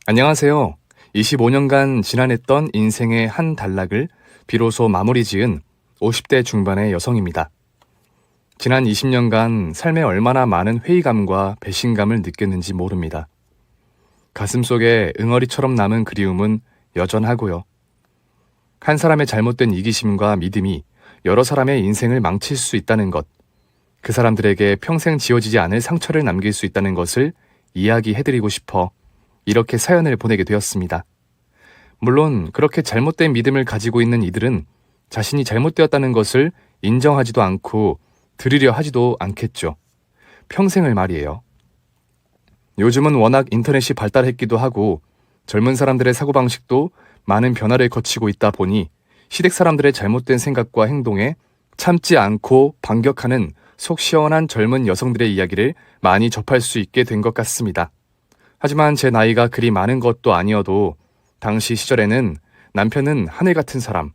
안녕하세요. 25년간 지난했던 인생의 한 단락을 비로소 마무리 지은 50대 중반의 여성입니다. 지난 20년간 삶에 얼마나 많은 회의감과 배신감을 느꼈는지 모릅니다. 가슴속에 응어리처럼 남은 그리움은 여전하고요. 한 사람의 잘못된 이기심과 믿음이 여러 사람의 인생을 망칠 수 있다는 것, 그 사람들에게 평생 지워지지 않을 상처를 남길 수 있다는 것을 이야기해드리고 싶어 이렇게 사연을 보내게 되었습니다. 물론 그렇게 잘못된 믿음을 가지고 있는 이들은 자신이 잘못되었다는 것을 인정하지도 않고 들으려 하지도 않겠죠. 평생을 말이에요. 요즘은 워낙 인터넷이 발달했기도 하고 젊은 사람들의 사고방식도 많은 변화를 거치고 있다 보니 시댁 사람들의 잘못된 생각과 행동에 참지 않고 반격하는 속 시원한 젊은 여성들의 이야기를 많이 접할 수 있게 된 것 같습니다. 하지만 제 나이가 그리 많은 것도 아니어도 당시 시절에는 남편은 하늘 같은 사람,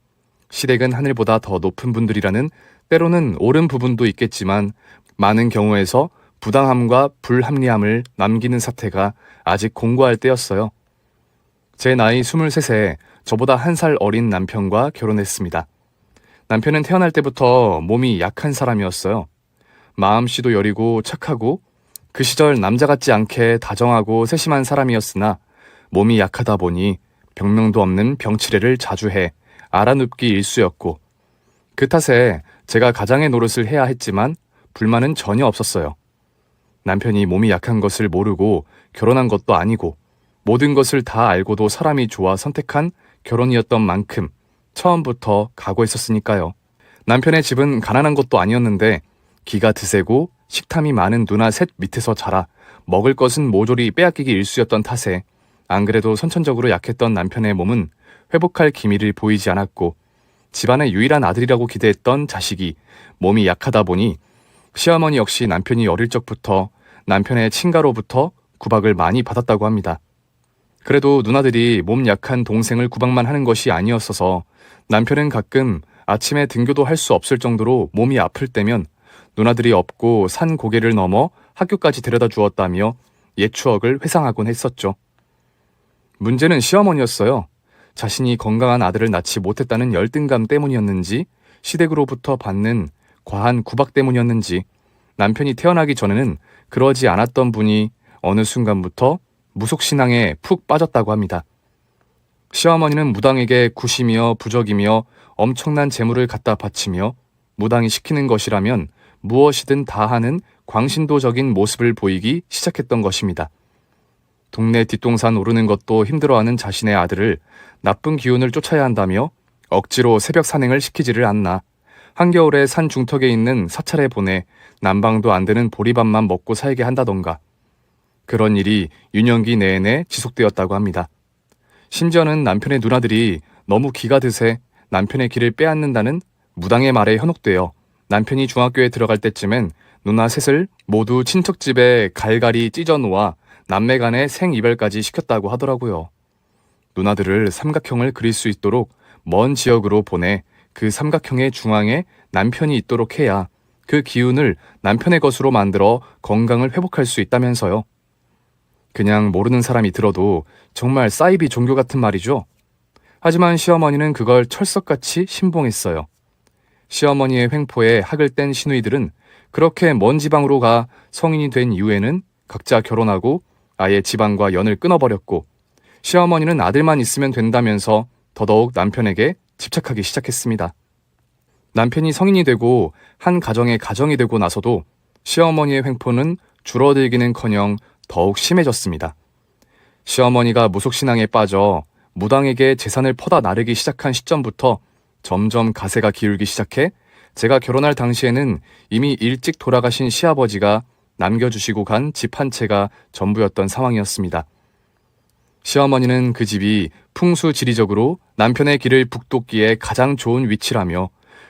시댁은 하늘보다 더 높은 분들이라는 때로는 옳은 부분도 있겠지만 많은 경우에서 부당함과 불합리함을 남기는 사태가 아직 공고할 때였어요. 제 나이 23세, 저보다 한 살 어린 남편과 결혼했습니다. 남편은 태어날 때부터 몸이 약한 사람이었어요. 마음씨도 여리고 착하고 그 시절 남자 같지 않게 다정하고 세심한 사람이었으나 몸이 약하다 보니 병명도 없는 병치레를 자주 해 알아눕기 일쑤였고 그 탓에 제가 가장의 노릇을 해야 했지만 불만은 전혀 없었어요. 남편이 몸이 약한 것을 모르고 결혼한 것도 아니고 모든 것을 다 알고도 사람이 좋아 선택한 결혼이었던 만큼 처음부터 각오했었으니까요. 남편의 집은 가난한 것도 아니었는데 기가 드세고 식탐이 많은 누나 셋 밑에서 자라 먹을 것은 모조리 빼앗기기 일쑤였던 탓에 안 그래도 선천적으로 약했던 남편의 몸은 회복할 기미를 보이지 않았고 집안의 유일한 아들이라고 기대했던 자식이 몸이 약하다 보니 시어머니 역시 남편이 어릴 적부터 남편의 친가로부터 구박을 많이 받았다고 합니다. 그래도 누나들이 몸 약한 동생을 구박만 하는 것이 아니었어서 남편은 가끔 아침에 등교도 할 수 없을 정도로 몸이 아플 때면 누나들이 업고 산 고개를 넘어 학교까지 데려다 주었다며 옛 추억을 회상하곤 했었죠. 문제는 시어머니였어요. 자신이 건강한 아들을 낳지 못했다는 열등감 때문이었는지 시댁으로부터 받는 과한 구박 때문이었는지 남편이 태어나기 전에는 그러지 않았던 분이 어느 순간부터 무속신앙에 푹 빠졌다고 합니다. 시어머니는 무당에게 굿이며 부적이며 엄청난 재물을 갖다 바치며 무당이 시키는 것이라면 무엇이든 다 하는 광신도적인 모습을 보이기 시작했던 것입니다. 동네 뒷동산 오르는 것도 힘들어하는 자신의 아들을 나쁜 기운을 쫓아야 한다며 억지로 새벽 산행을 시키지를 않나 한겨울에 산 중턱에 있는 사찰에 보내 난방도 안 되는 보리밥만 먹고 살게 한다던가 그런 일이 유년기 내내 지속되었다고 합니다. 심지어는 남편의 누나들이 너무 기가 드세 남편의 길을 빼앗는다는 무당의 말에 현혹되어 남편이 중학교에 들어갈 때쯤엔 누나 셋을 모두 친척집에 갈갈이 찢어 놓아 남매 간의 생이별까지 시켰다고 하더라고요. 누나들을 삼각형을 그릴 수 있도록 먼 지역으로 보내 그 삼각형의 중앙에 남편이 있도록 해야 그 기운을 남편의 것으로 만들어 건강을 회복할 수 있다면서요. 그냥 모르는 사람이 들어도 정말 사이비 종교 같은 말이죠. 하지만 시어머니는 그걸 철석같이 신봉했어요. 시어머니의 횡포에 학을 뗀 시누이들은 그렇게 먼 지방으로 가 성인이 된 이후에는 각자 결혼하고 아예 집안과 연을 끊어버렸고 시어머니는 아들만 있으면 된다면서 더더욱 남편에게 집착하기 시작했습니다. 남편이 성인이 되고 한 가정의 가정이 되고 나서도 시어머니의 횡포는 줄어들기는커녕 더욱 심해졌습니다. 시어머니가 무속신앙에 빠져 무당에게 재산을 퍼다 나르기 시작한 시점부터 점점 가세가 기울기 시작해 제가 결혼할 당시에는 이미 일찍 돌아가신 시아버지가 남겨주시고 간 집 한 채가 전부였던 상황이었습니다. 시어머니는 그 집이 풍수지리적으로 남편의 길을 북돋기에 가장 좋은 위치라며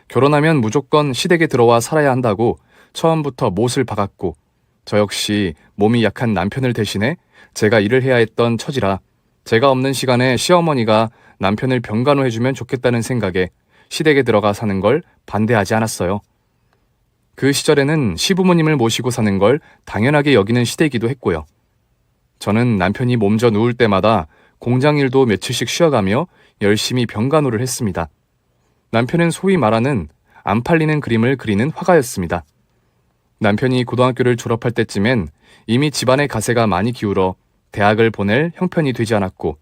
결혼하면 무조건 시댁에 들어와 살아야 한다고 처음부터 못을 박았고 저 역시 몸이 약한 남편을 대신해 제가 일을 해야 했던 처지라 제가 없는 시간에 시어머니가 남편을 병간호해주면 좋겠다는 생각에 시댁에 들어가 사는 걸 반대하지 않았어요. 그 시절에는 시부모님을 모시고 사는 걸 당연하게 여기는 시대이기도 했고요. 저는 남편이 몸져 누울 때마다 공장 일도 며칠씩 쉬어가며 열심히 병간호를 했습니다. 남편은 소위 말하는 안 팔리는 그림을 그리는 화가였습니다. 남편이 고등학교를 졸업할 때쯤엔 이미 집안의 가세가 많이 기울어 대학을 보낼 형편이 되지 않았고,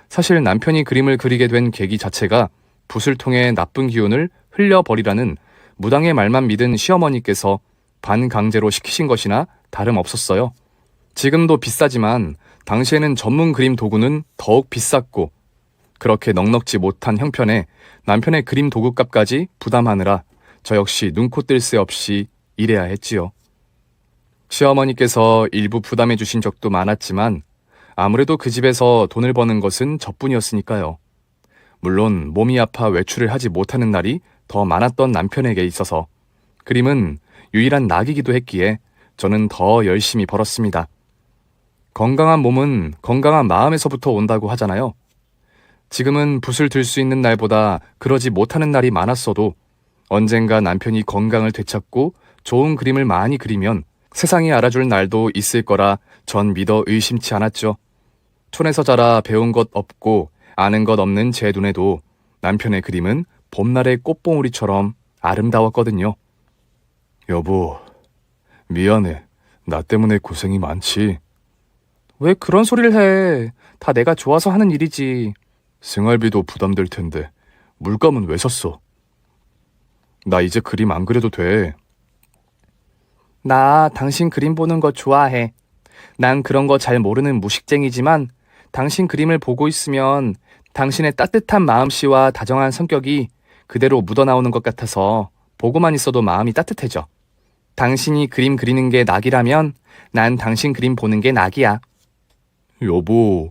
사실 남편이 그림을 그리게 된 계기 자체가 붓을 통해 나쁜 기운을 흘려버리라는 무당의 말만 믿은 시어머니께서 반강제로 시키신 것이나 다름없었어요. 지금도 비싸지만 당시에는 전문 그림 도구는 더욱 비쌌고, 그렇게 넉넉지 못한 형편에 남편의 그림 도구값까지 부담하느라 저 역시 눈코 뜰 새 없이 일해야 했지요. 시어머니께서 일부 부담해 주신 적도 많았지만 아무래도 그 집에서 돈을 버는 것은 저뿐이었으니까요. 물론 몸이 아파 외출을 하지 못하는 날이 더 많았던 남편에게 있어서 그림은 유일한 낙이기도 했기에 저는 더 열심히 벌었습니다. 건강한 몸은 건강한 마음에서부터 온다고 하잖아요. 지금은 붓을 들 수 있는 날보다 그러지 못하는 날이 많았어도 언젠가 남편이 건강을 되찾고 좋은 그림을 많이 그리면 세상이 알아줄 날도 있을 거라 전 믿어 의심치 않았죠. 촌에서 자라 배운 것 없고 아는 것 없는 제 눈에도 남편의 그림은 봄날의 꽃봉오리처럼 아름다웠거든요. 여보, 미안해. 나 때문에 고생이 많지. 왜 그런 소리를 해? 다 내가 좋아서 하는 일이지. 생활비도 부담될 텐데 물감은 왜 샀어? 나 이제 그림 안 그려도 돼. 나 당신 그림 보는 거 좋아해. 난 그런 거 잘 모르는 무식쟁이지만 당신 그림을 보고 있으면 당신의 따뜻한 마음씨와 다정한 성격이 그대로 묻어나오는 것 같아서 보고만 있어도 마음이 따뜻해져. 당신이 그림 그리는 게 낙이라면 난 당신 그림 보는 게 낙이야. 여보.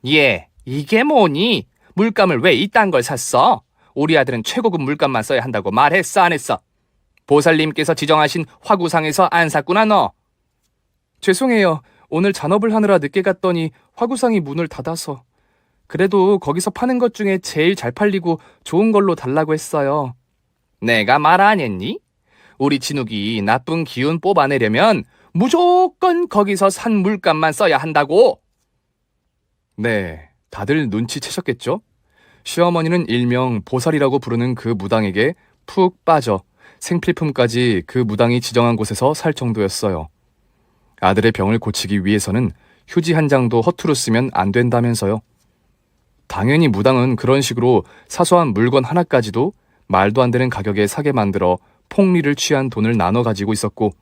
예, 이게 뭐니? 물감을 왜 이딴 걸 샀어? 우리 아들은 최고급 물감만 써야 한다고 말했어, 안 했어? 보살님께서 지정하신 화구상에서 안 샀구나, 너. 죄송해요. 오늘 잔업을 하느라 늦게 갔더니 화구상이 문을 닫아서. 그래도 거기서 파는 것 중에 제일 잘 팔리고 좋은 걸로 달라고 했어요. 내가 말 안 했니? 우리 진욱이 나쁜 기운 뽑아내려면 무조건 거기서 산 물감만 써야 한다고. 네, 다들 눈치채셨겠죠? 시어머니는 일명 보살이라고 부르는 그 무당에게 푹 빠져 생필품까지 그 무당이 지정한 곳에서 살 정도였어요. 아들의 병을 고치기 위해서는 휴지 한 장도 허투루 쓰면 안 된다면서요. 당연히 무당은 그런 식으로 사소한 물건 하나까지도 말도 안 되는 가격에 사게 만들어 폭리를 취한 돈을 나눠 가지고 있었고,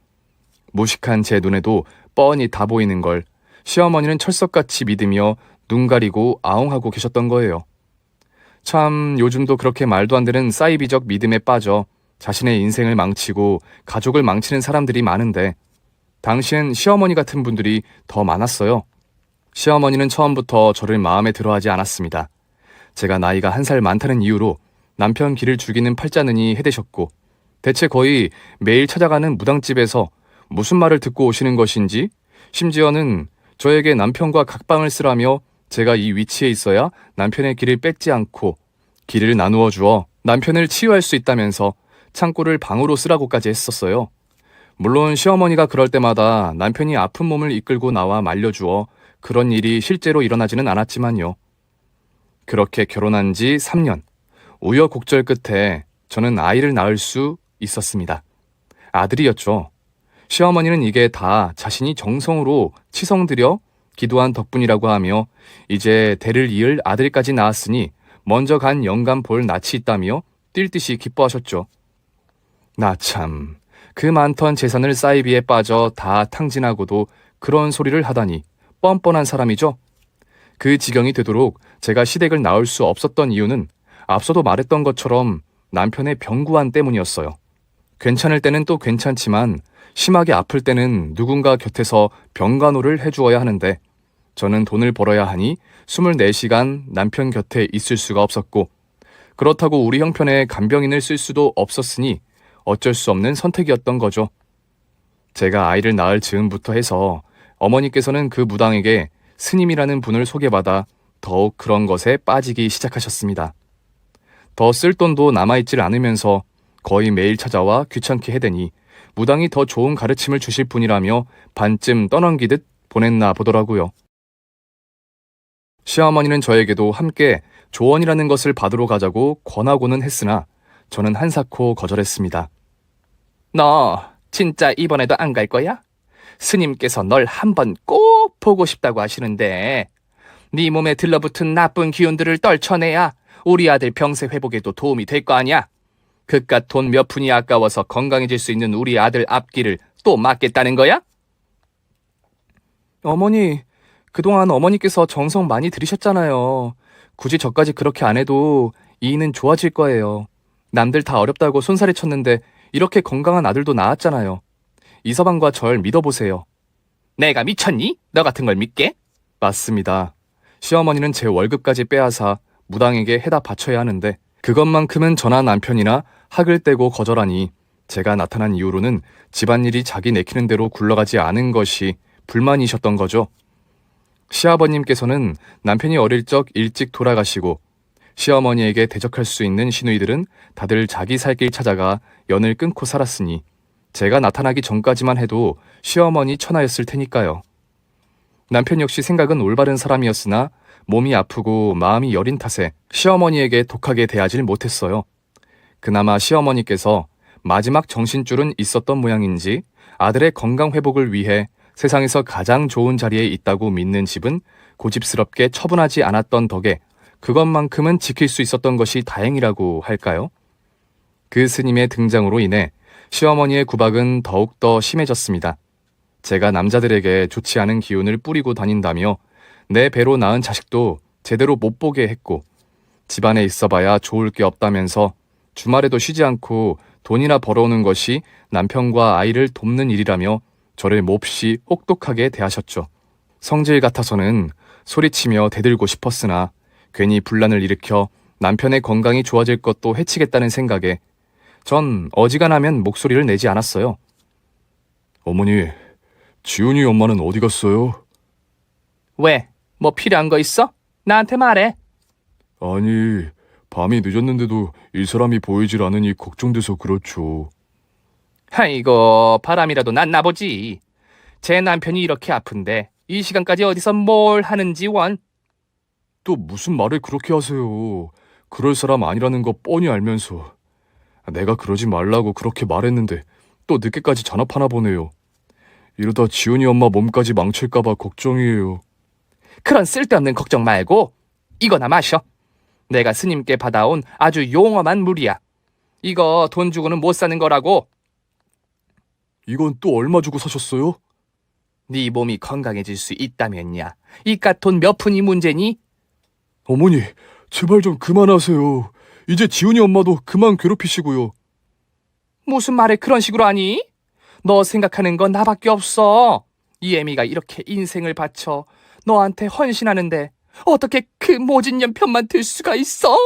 무식한 제 눈에도 뻔히 다 보이는 걸 시어머니는 철석같이 믿으며 눈 가리고 아웅하고 계셨던 거예요. 참 요즘도 그렇게 말도 안 되는 사이비적 믿음에 빠져 자신의 인생을 망치고 가족을 망치는 사람들이 많은데 당시엔 시어머니 같은 분들이 더 많았어요. 시어머니는 처음부터 저를 마음에 들어하지 않았습니다. 제가 나이가 1살 많다는 이유로 남편 길을 죽이는 팔자는이 해대셨고, 대체 거의 매일 찾아가는 무당집에서 무슨 말을 듣고 오시는 것인지, 심지어는 저에게 남편과 각방을 쓰라며 제가 이 위치에 있어야 남편의 길을 뺏지 않고 길을 나누어 주어 남편을 치유할 수 있다면서 창고를 방으로 쓰라고까지 했었어요. 물론 시어머니가 그럴 때마다 남편이 아픈 몸을 이끌고 나와 말려주어 그런 일이 실제로 일어나지는 않았지만요. 그렇게 결혼한 지 3년, 우여곡절 끝에 저는 아이를 낳을 수 있었습니다. 아들이었죠. 시어머니는 이게 다 자신이 정성으로 치성 들여 기도한 덕분이라고 하며 이제 대를 이을 아들까지 낳았으니 먼저 간 영감 볼 낯이 있다며 뛸 듯이 기뻐하셨죠. 나 참, 그 많던 재산을 사이비에 빠져 다 탕진하고도 그런 소리를 하다니 뻔뻔한 사람이죠. 그 지경이 되도록 제가 시댁을 낳을 수 없었던 이유는 앞서도 말했던 것처럼 남편의 병구안 때문이었어요. 괜찮을 때는 또 괜찮지만 심하게 아플 때는 누군가 곁에서 병간호를 해주어야 하는데 저는 돈을 벌어야 하니 24시간 남편 곁에 있을 수가 없었고, 그렇다고 우리 형편에 간병인을 쓸 수도 없었으니 어쩔 수 없는 선택이었던 거죠. 제가 아이를 낳을 즈음부터 해서 어머니께서는 그 무당에게 스님이라는 분을 소개받아 더욱 그런 것에 빠지기 시작하셨습니다. 더 쓸 돈도 남아있질 않으면서 거의 매일 찾아와 귀찮게 해대니 무당이 더 좋은 가르침을 주실 분이라며 반쯤 떠넘기듯 보냈나 보더라고요. 시어머니는 저에게도 함께 조언이라는 것을 받으러 가자고 권하고는 했으나 저는 한사코 거절했습니다. 너 진짜 이번에도 안 갈 거야? 스님께서 널 한번 꼭 보고 싶다고 하시는데 네 몸에 들러붙은 나쁜 기운들을 떨쳐내야 우리 아들 병세 회복에도 도움이 될 거 아니야? 그깟 돈 몇 푼이 아까워서 건강해질 수 있는 우리 아들 앞길을 또 막겠다는 거야? 어머니, 그동안 어머니께서 정성 많이 들이셨잖아요. 굳이 저까지 그렇게 안 해도 이인은 좋아질 거예요. 남들 다 어렵다고 손살이 쳤는데 이렇게 건강한 아들도 낳았잖아요. 이서방과 절 믿어보세요. 내가 미쳤니? 너 같은 걸 믿게? 맞습니다. 시어머니는 제 월급까지 빼앗아 무당에게 해다 바쳐야 하는데 그것만큼은 저나 남편이나 학을 떼고 거절하니 제가 나타난 이후로는 집안일이 자기 내키는 대로 굴러가지 않은 것이 불만이셨던 거죠. 시아버님께서는 남편이 어릴 적 일찍 돌아가시고 시어머니에게 대적할 수 있는 시누이들은 다들 자기 살 길 찾아가 연을 끊고 살았으니 제가 나타나기 전까지만 해도 시어머니 천하였을 테니까요. 남편 역시 생각은 올바른 사람이었으나 몸이 아프고 마음이 여린 탓에 시어머니에게 독하게 대하질 못했어요. 그나마 시어머니께서 마지막 정신줄은 있었던 모양인지 아들의 건강 회복을 위해 세상에서 가장 좋은 자리에 있다고 믿는 집은 고집스럽게 처분하지 않았던 덕에 그것만큼은 지킬 수 있었던 것이 다행이라고 할까요? 그 스님의 등장으로 인해 시어머니의 구박은 더욱더 심해졌습니다. 제가 남자들에게 좋지 않은 기운을 뿌리고 다닌다며 내 배로 낳은 자식도 제대로 못 보게 했고 집안에 있어봐야 좋을 게 없다면서 주말에도 쉬지 않고 돈이나 벌어오는 것이 남편과 아이를 돕는 일이라며 저를 몹시 혹독하게 대하셨죠. 성질 같아서는 소리치며 대들고 싶었으나 괜히 분란을 일으켜 남편의 건강이 좋아질 것도 해치겠다는 생각에 전 어지간하면 목소리를 내지 않았어요. 어머니, 지훈이 엄마는 어디 갔어요? 왜? 뭐 필요한 거 있어? 나한테 말해. 아니, 밤이 늦었는데도 이 사람이 보이질 않으니 걱정돼서 그렇죠. 아이고, 바람이라도 났나 보지. 제 남편이 이렇게 아픈데 이 시간까지 어디서 뭘 하는지 원. 또 무슨 말을 그렇게 하세요. 그럴 사람 아니라는 거 뻔히 알면서. 내가 그러지 말라고 그렇게 말했는데 또 늦게까지 잔업하나 보네요. 이러다 지훈이 엄마 몸까지 망칠까봐 걱정이에요. 그런 쓸데없는 걱정 말고 이거나 마셔. 내가 스님께 받아온 아주 용험한 물이야. 이거 돈 주고는 못 사는 거라고. 이건 또 얼마 주고 사셨어요? 네 몸이 건강해질 수 있다면야. 이깟 돈 몇 푼이 문제니? 어머니, 제발 좀 그만하세요. 이제 지훈이 엄마도 그만 괴롭히시고요. 무슨 말을 그런 식으로 하니? 너 생각하는 건 나밖에 없어. 이 애미가 이렇게 인생을 바쳐 너한테 헌신하는데 어떻게 그 모진 년편만 들 수가 있어?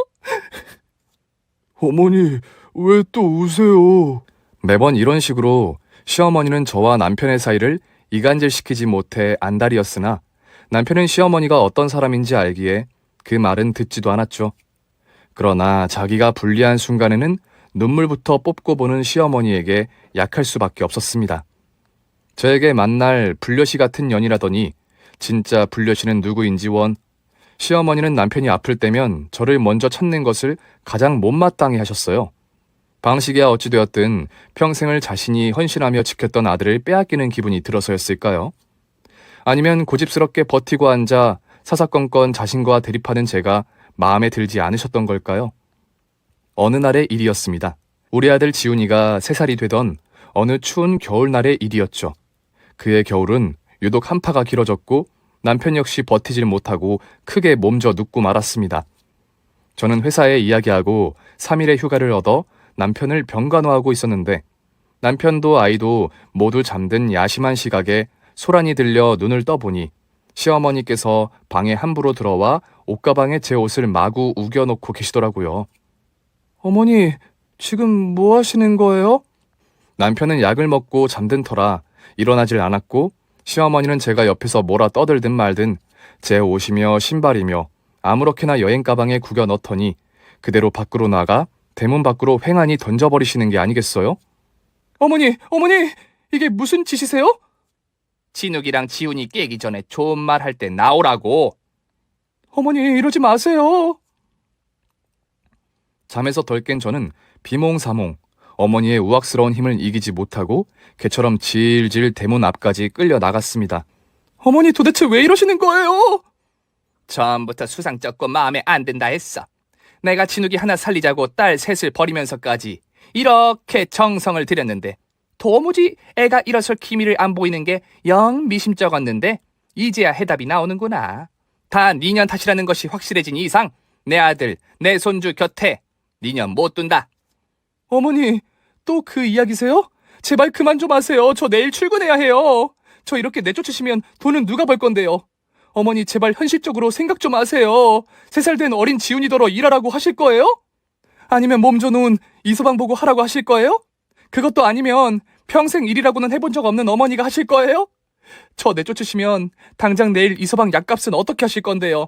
어머니, 왜 또 우세요? 매번 이런 식으로 시어머니는 저와 남편의 사이를 이간질시키지 못해 안달이었으나 남편은 시어머니가 어떤 사람인지 알기에 그 말은 듣지도 않았죠. 그러나 자기가 불리한 순간에는 눈물부터 뽑고 보는 시어머니에게 약할 수밖에 없었습니다. 저에게 만날 불려시 같은 년이라더니 진짜 불려시는 누구인지 원. 시어머니는 남편이 아플 때면 저를 먼저 찾는 것을 가장 못마땅해 하셨어요. 방식이야 어찌되었든 평생을 자신이 헌신하며 지켰던 아들을 빼앗기는 기분이 들어서였을까요? 아니면 고집스럽게 버티고 앉아 사사건건 자신과 대립하는 제가 마음에 들지 않으셨던 걸까요? 어느 날의 일이었습니다. 우리 아들 지훈이가 3살이 되던 어느 추운 겨울날의 일이었죠. 그의 겨울은 유독 한파가 길어졌고 남편 역시 버티질 못하고 크게 몸져 눕고 말았습니다. 저는 회사에 이야기하고 3일의 휴가를 얻어 남편을 병간호하고 있었는데 남편도 아이도 모두 잠든 야심한 시각에 소란이 들려 눈을 떠보니 시어머니께서 방에 함부로 들어와 옷가방에 제 옷을 마구 우겨놓고 계시더라고요. 어머니, 지금 뭐 하시는 거예요? 남편은 약을 먹고 잠든 터라 일어나질 않았고 시어머니는 제가 옆에서 뭐라 떠들든 말든 제 옷이며 신발이며 아무렇게나 여행 가방에 구겨 넣더니 그대로 밖으로 나가 대문 밖으로 횡하니 던져버리시는 게 아니겠어요? 어머니, 이게 무슨 짓이세요? 진욱이랑 지훈이 깨기 전에 좋은 말 할 때 나오라고. 어머니, 이러지 마세요. 잠에서 덜 깬 저는 비몽사몽 어머니의 우악스러운 힘을 이기지 못하고 개처럼 질질 대문 앞까지 끌려 나갔습니다. 어머니, 도대체 왜 이러시는 거예요? 처음부터 수상쩍고 마음에 안 든다 했어. 내가 진욱이 하나 살리자고 딸 셋을 버리면서까지 이렇게 정성을 들였는데 도무지 애가 일어설 기미를 안 보이는 게 영 미심쩍었는데 이제야 해답이 나오는구나. 다 니년 탓이라는 것이 확실해진 이상 내 아들, 내 손주 곁에 니년 못 둔다. 어머니, 또 그 이야기세요? 제발 그만 좀 하세요. 저 내일 출근해야 해요. 저 이렇게 내쫓으시면 돈은 누가 벌 건데요? 어머니, 제발 현실적으로 생각 좀 하세요. 3살 된 어린 지훈이더러 일하라고 하실 거예요? 아니면 몸 좋은 이서방 보고 하라고 하실 거예요? 그것도 아니면 평생 일이라고는 해본 적 없는 어머니가 하실 거예요? 저 내쫓으시면 당장 내일 이서방 약값은 어떻게 하실 건데요?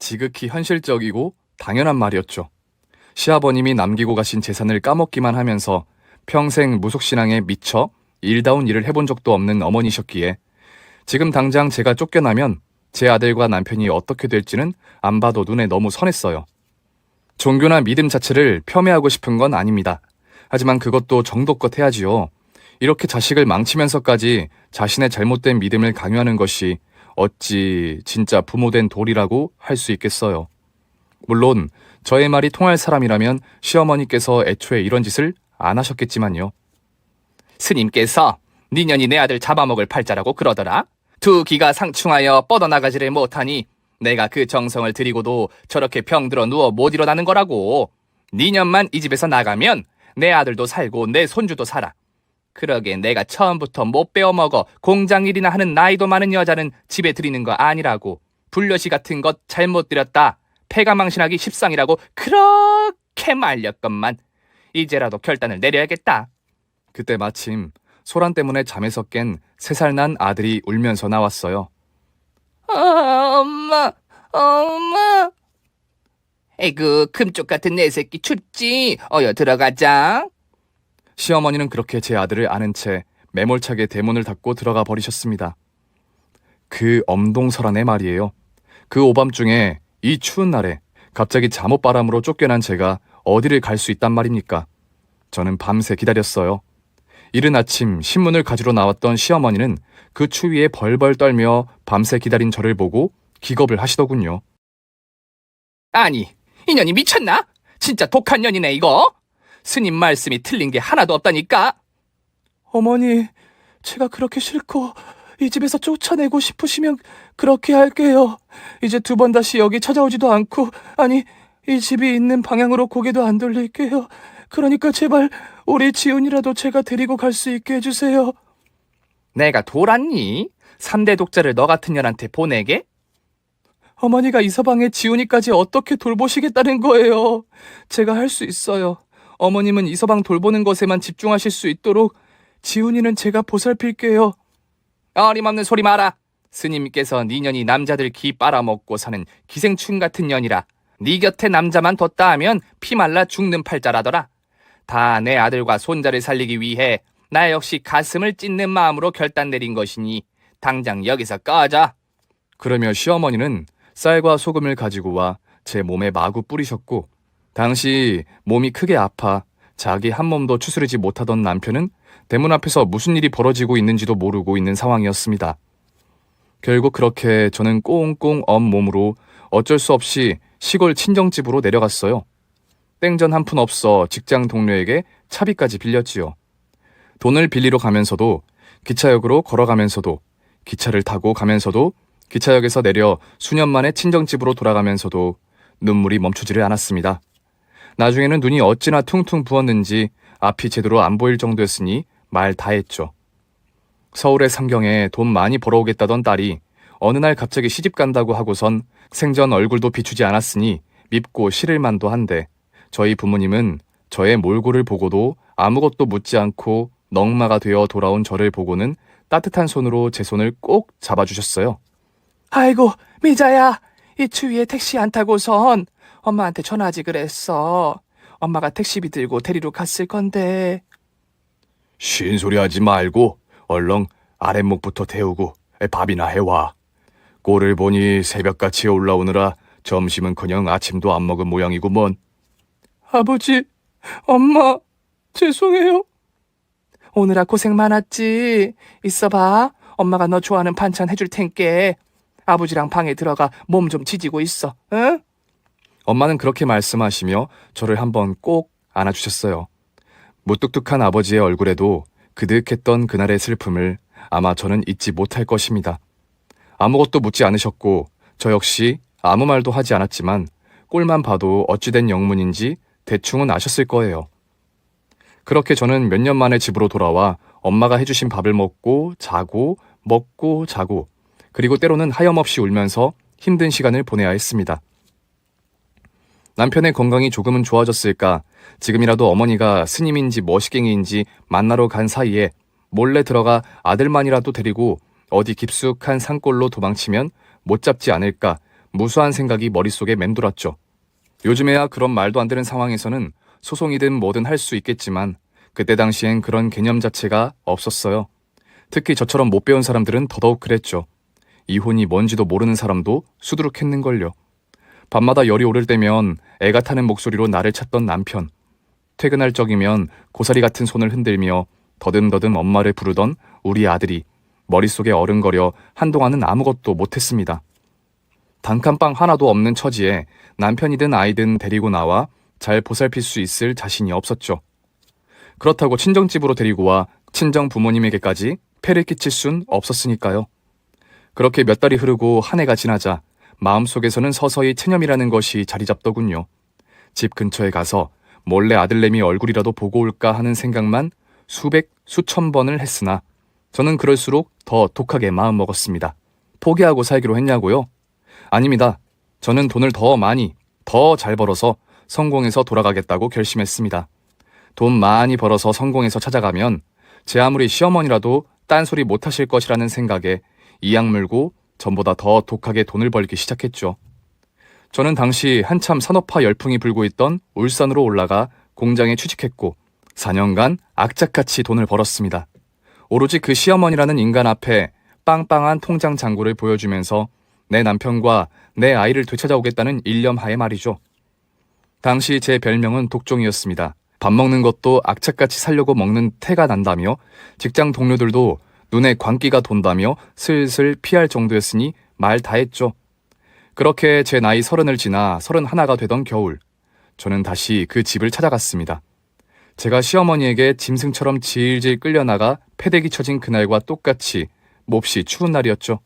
지극히 현실적이고 당연한 말이었죠. 시아버님이 남기고 가신 재산을 까먹기만 하면서 평생 무속신앙에 미쳐 일다운 일을 해본 적도 없는 어머니셨기에 지금 당장 제가 쫓겨나면 제 아들과 남편이 어떻게 될지는 안 봐도 눈에 너무 선했어요. 종교나 믿음 자체를 폄훼하고 싶은 건 아닙니다. 하지만 그것도 정도껏 해야지요. 이렇게 자식을 망치면서까지 자신의 잘못된 믿음을 강요하는 것이 어찌 진짜 부모된 도리라고 할 수 있겠어요. 물론 저의 말이 통할 사람이라면 시어머니께서 애초에 이런 짓을 안 하셨겠지만요. 스님께서 니년이 내 아들 잡아먹을 팔자라고 그러더라. 두 기가 상충하여 뻗어나가지를 못하니 내가 그 정성을 들이고도 저렇게 병들어 누워 못 일어나는 거라고. 니년만 이 집에서 나가면 내 아들도 살고 내 손주도 살아. 그러게 내가 처음부터 못 빼어먹어 공장일이나 하는 나이도 많은 여자는 집에 들이는 거 아니라고. 불려시 같은 것 잘못 들였다. 폐가 망신하기 십상이라고 그렇게 말렸건만. 이제라도 결단을 내려야겠다. 그때 마침 소란 때문에 잠에서 깬 3살 난 아들이 울면서 나왔어요. 엄마, 엄마. 에이구, 금쪽 같은 내 새끼 춥지? 어여 들어가자. 시어머니는 그렇게 제 아들을 안은 채 매몰차게 대문을 닫고 들어가 버리셨습니다. 그 엄동설한의 말이에요. 그 오밤중에 이 추운 날에 갑자기 잠옷바람으로 쫓겨난 제가 어디를 갈 수 있단 말입니까? 저는 밤새 기다렸어요. 이른 아침 신문을 가지러 나왔던 시어머니는 그 추위에 벌벌 떨며 밤새 기다린 저를 보고 기겁을 하시더군요. 아니, 이 년이 미쳤나? 진짜 독한 년이네 이거. 스님 말씀이 틀린 게 하나도 없다니까. 어머니, 제가 그렇게 싫고 이 집에서 쫓아내고 싶으시면 그렇게 할게요. 이제 2번 다시 여기 찾아오지도 않고, 아니, 이 집이 있는 방향으로 고개도 안 돌릴게요. 그러니까 제발 우리 지훈이라도 제가 데리고 갈 수 있게 해주세요. 내가 돌았니? 3대 독자를 너 같은 년한테 보내게? 어머니가 이서방의 지훈이까지 어떻게 돌보시겠다는 거예요. 제가 할 수 있어요. 어머님은 이서방 돌보는 것에만 집중하실 수 있도록 지훈이는 제가 보살필게요. 어림없는 소리 마라. 스님께서 네 년이 남자들 기 빨아먹고 사는 기생충 같은 년이라 네 곁에 남자만 뒀다 하면 피말라 죽는 팔자라더라. 다 내 아들과 손자를 살리기 위해 나 역시 가슴을 찢는 마음으로 결단 내린 것이니 당장 여기서 꺼져. 그러며 시어머니는 쌀과 소금을 가지고 와 제 몸에 마구 뿌리셨고, 당시 몸이 크게 아파 자기 한 몸도 추스르지 못하던 남편은 대문 앞에서 무슨 일이 벌어지고 있는지도 모르고 있는 상황이었습니다. 결국 그렇게 저는 꽁꽁 언 몸으로 어쩔 수 없이 시골 친정집으로 내려갔어요. 땡전 한 푼 없어 직장 동료에게 차비까지 빌렸지요. 돈을 빌리러 가면서도, 기차역으로 걸어가면서도, 기차를 타고 가면서도, 기차역에서 내려 수년 만에 친정집으로 돌아가면서도 눈물이 멈추지를 않았습니다. 나중에는 눈이 어찌나 퉁퉁 부었는지 앞이 제대로 안 보일 정도였으니 말 다 했죠. 서울의 상경에 돈 많이 벌어오겠다던 딸이 어느 날 갑자기 시집 간다고 하고선 생전 얼굴도 비추지 않았으니 밉고 싫을 만도 한데, 저희 부모님은 저의 몰골을 보고도 아무것도 묻지 않고 넝마가 되어 돌아온 저를 보고는 따뜻한 손으로 제 손을 꼭 잡아주셨어요. 아이고, 미자야. 이 추위에 택시 안 타고선 엄마한테 전화하지 그랬어. 엄마가 택시비 들고 데리러 갔을 건데. 쉰소리 하지 말고 얼렁 아랫목부터 데우고 밥이나 해와. 꼴을 보니 새벽같이 올라오느라 점심은커녕 아침도 안 먹은 모양이구먼. 아버지, 엄마, 죄송해요. 오느라 고생 많았지. 있어봐. 엄마가 너 좋아하는 반찬 해줄 텐께. 아버지랑 방에 들어가 몸 좀 지지고 있어. 응? 엄마는 그렇게 말씀하시며 저를 한번 꼭 안아주셨어요. 무뚝뚝한 아버지의 얼굴에도 그득했던 그날의 슬픔을 아마 저는 잊지 못할 것입니다. 아무것도 묻지 않으셨고 저 역시 아무 말도 하지 않았지만 꼴만 봐도 어찌된 영문인지 대충은 아셨을 거예요. 그렇게 저는 몇 년 만에 집으로 돌아와 엄마가 해주신 밥을 먹고 자고 먹고 자고 그리고 때로는 하염없이 울면서 힘든 시간을 보내야 했습니다. 남편의 건강이 조금은 좋아졌을까 지금이라도 어머니가 스님인지 머시갱이인지 만나러 간 사이에 몰래 들어가 아들만이라도 데리고 어디 깊숙한 산골로 도망치면 못 잡지 않을까 무수한 생각이 머릿속에 맴돌았죠. 요즘에야 그런 말도 안 되는 상황에서는 소송이든 뭐든 할 수 있겠지만 그때 당시엔 그런 개념 자체가 없었어요. 특히 저처럼 못 배운 사람들은 더더욱 그랬죠. 이혼이 뭔지도 모르는 사람도 수두룩했는걸요. 밤마다 열이 오를 때면 애가 타는 목소리로 나를 찾던 남편. 퇴근할 적이면 고사리 같은 손을 흔들며 더듬더듬 엄마를 부르던 우리 아들이 머릿속에 어른거려 한동안은 아무것도 못했습니다. 단칸방 하나도 없는 처지에 남편이든 아이든 데리고 나와 잘 보살필 수 있을 자신이 없었죠. 그렇다고 친정집으로 데리고 와 친정 부모님에게까지 폐를 끼칠 순 없었으니까요. 그렇게 몇 달이 흐르고 한 해가 지나자 마음속에서는 서서히 체념이라는 것이 자리 잡더군요. 집 근처에 가서 몰래 아들내미 얼굴이라도 보고 올까 하는 생각만 수백, 수천 번을 했으나 저는 그럴수록 더 독하게 마음먹었습니다. 포기하고 살기로 했냐고요? 아닙니다. 저는 돈을 더 많이, 더 잘 벌어서 성공해서 돌아가겠다고 결심했습니다. 돈 많이 벌어서 성공해서 찾아가면 제 아무리 시어머니라도 딴소리 못하실 것이라는 생각에 이악 물고 전보다 더 독하게 돈을 벌기 시작했죠. 저는 당시 한참 산업화 열풍이 불고 있던 울산으로 올라가 공장에 취직했고 4년간 악착같이 돈을 벌었습니다. 오로지 그 시어머니라는 인간 앞에 빵빵한 통장 잔고를 보여주면서 내 남편과 내 아이를 되찾아오겠다는 일념하에 말이죠. 당시 제 별명은 독종이었습니다. 밥 먹는 것도 악착같이 살려고 먹는 태가 난다며 직장 동료들도 눈에 광기가 돈다며 슬슬 피할 정도였으니 말 다 했죠. 그렇게 제 나이 30을 지나 31가 되던 겨울, 저는 다시 그 집을 찾아갔습니다. 제가 시어머니에게 짐승처럼 질질 끌려나가 패대기 쳐진 그날과 똑같이 몹시 추운 날이었죠.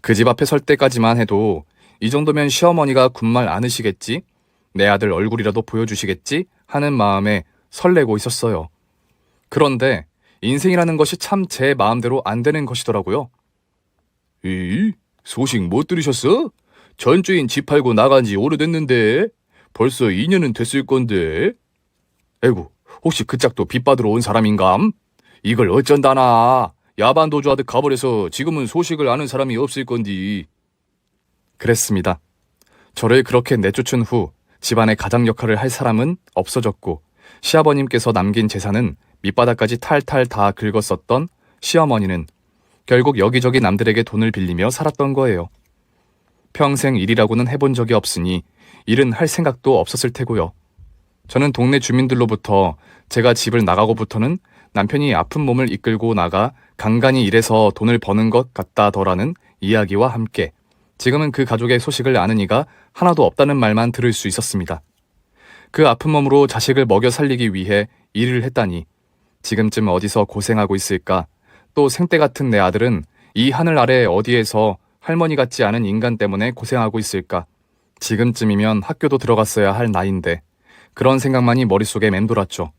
그 집 앞에 설 때까지만 해도 이 정도면 시어머니가 군말 않으시겠지? 내 아들 얼굴이라도 보여주시겠지? 하는 마음에 설레고 있었어요. 그런데 인생이라는 것이 참 제 마음대로 안 되는 것이더라고요. 소식 못 들으셨어? 전 주인 집 팔고 나간 지 오래됐는데 벌써 2년은 됐을 건데. 에구, 혹시 그 짝도 빚 받으러 온 사람인감? 이걸 어쩐다나. 야반 도주하듯 가버려서 지금은 소식을 아는 사람이 없을 건디. 그랬습니다. 저를 그렇게 내쫓은 후 집안의 가장 역할을 할 사람은 없어졌고 시아버님께서 남긴 재산은 밑바닥까지 탈탈 다 긁었었던 시어머니는 결국 여기저기 남들에게 돈을 빌리며 살았던 거예요. 평생 일이라고는 해본 적이 없으니 일은 할 생각도 없었을 테고요. 저는 동네 주민들로부터 제가 집을 나가고부터는 남편이 아픈 몸을 이끌고 나가 간간히 일해서 돈을 버는 것 같다더라는 이야기와 함께 지금은 그 가족의 소식을 아는 이가 하나도 없다는 말만 들을 수 있었습니다. 그 아픈 몸으로 자식을 먹여 살리기 위해 일을 했다니 지금쯤 어디서 고생하고 있을까? 또 생때 같은 내 아들은 이 하늘 아래 어디에서 할머니 같지 않은 인간 때문에 고생하고 있을까? 지금쯤이면 학교도 들어갔어야 할 나이인데 그런 생각만이 머릿속에 맴돌았죠.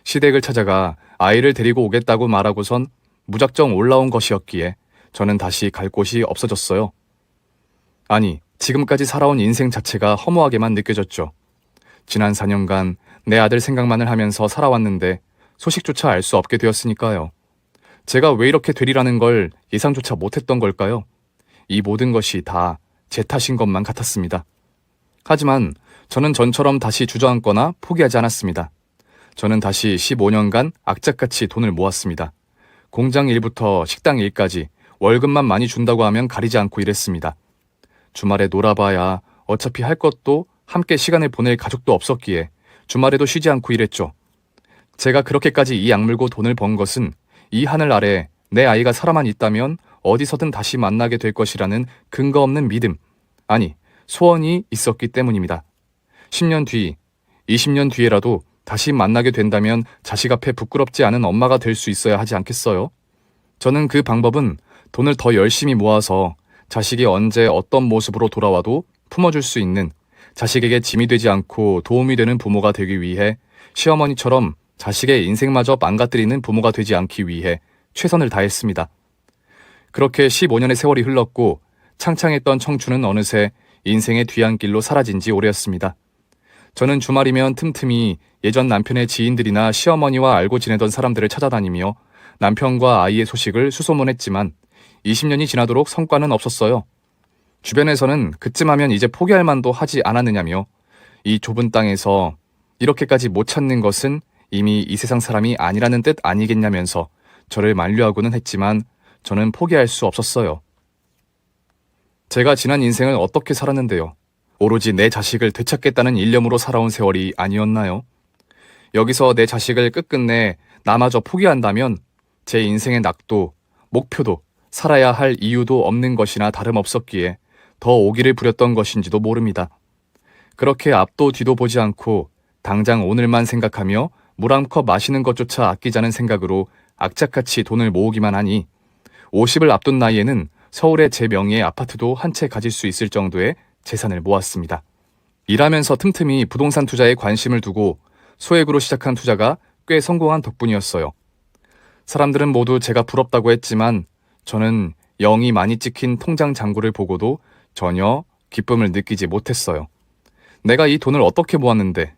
시댁을 찾아가 아이를 데리고 오겠다고 말하고선 무작정 올라온 것이었기에 저는 다시 갈 곳이 없어졌어요. 아니, 지금까지 살아온 인생 자체가 허무하게만 느껴졌죠. 지난 4년간 내 아들 생각만을 하면서 살아왔는데 소식조차 알 수 없게 되었으니까요. 제가 왜 이렇게 되리라는 걸 예상조차 못했던 걸까요? 이 모든 것이 다 제 탓인 것만 같았습니다. 하지만 저는 전처럼 다시 주저앉거나 포기하지 않았습니다. 저는 다시 15년간 악착같이 돈을 모았습니다. 공장 일부터 식당 일까지 월급만 많이 준다고 하면 가리지 않고 일했습니다. 주말에 놀아봐야 어차피 할 것도 함께 시간을 보낼 가족도 없었기에 주말에도 쉬지 않고 일했죠. 제가 그렇게까지 이 악물고 돈을 번 것은 이 하늘 아래 내 아이가 살아만 있다면 어디서든 다시 만나게 될 것이라는 근거 없는 믿음, 아니 소원이 있었기 때문입니다. 10년 뒤, 20년 뒤에라도 다시 만나게 된다면 자식 앞에 부끄럽지 않은 엄마가 될 수 있어야 하지 않겠어요? 저는 그 방법은 돈을 더 열심히 모아서 자식이 언제 어떤 모습으로 돌아와도 품어줄 수 있는, 자식에게 짐이 되지 않고 도움이 되는 부모가 되기 위해, 시어머니처럼 자식의 인생마저 망가뜨리는 부모가 되지 않기 위해 최선을 다했습니다. 그렇게 15년의 세월이 흘렀고 창창했던 청춘은 어느새 인생의 뒤안길로 사라진 지 오래였습니다. 저는 주말이면 틈틈이 예전 남편의 지인들이나 시어머니와 알고 지내던 사람들을 찾아다니며 남편과 아이의 소식을 수소문했지만 20년이 지나도록 성과는 없었어요. 주변에서는 그쯤 하면 이제 포기할 만도 하지 않았느냐며, 이 좁은 땅에서 이렇게까지 못 찾는 것은 이미 이 세상 사람이 아니라는 뜻 아니겠냐면서 저를 만류하고는 했지만 저는 포기할 수 없었어요. 제가 지난 인생을 어떻게 살았는데요. 오로지 내 자식을 되찾겠다는 일념으로 살아온 세월이 아니었나요? 여기서 내 자식을 끝끝내 나마저 포기한다면 제 인생의 낙도, 목표도, 살아야 할 이유도 없는 것이나 다름없었기에 더 오기를 부렸던 것인지도 모릅니다. 그렇게 앞도 뒤도 보지 않고 당장 오늘만 생각하며 물 한 컵 마시는 것조차 아끼자는 생각으로 악착같이 돈을 모으기만 하니 50을 앞둔 나이에는 서울의 제 명의의 아파트도 한 채 가질 수 있을 정도의 재산을 모았습니다. 일하면서 틈틈이 부동산 투자에 관심을 두고 소액으로 시작한 투자가 꽤 성공한 덕분이었어요. 사람들은 모두 제가 부럽다고 했지만 저는 0이 많이 찍힌 통장 잔고를 보고도 전혀 기쁨을 느끼지 못했어요. 내가 이 돈을 어떻게 모았는데,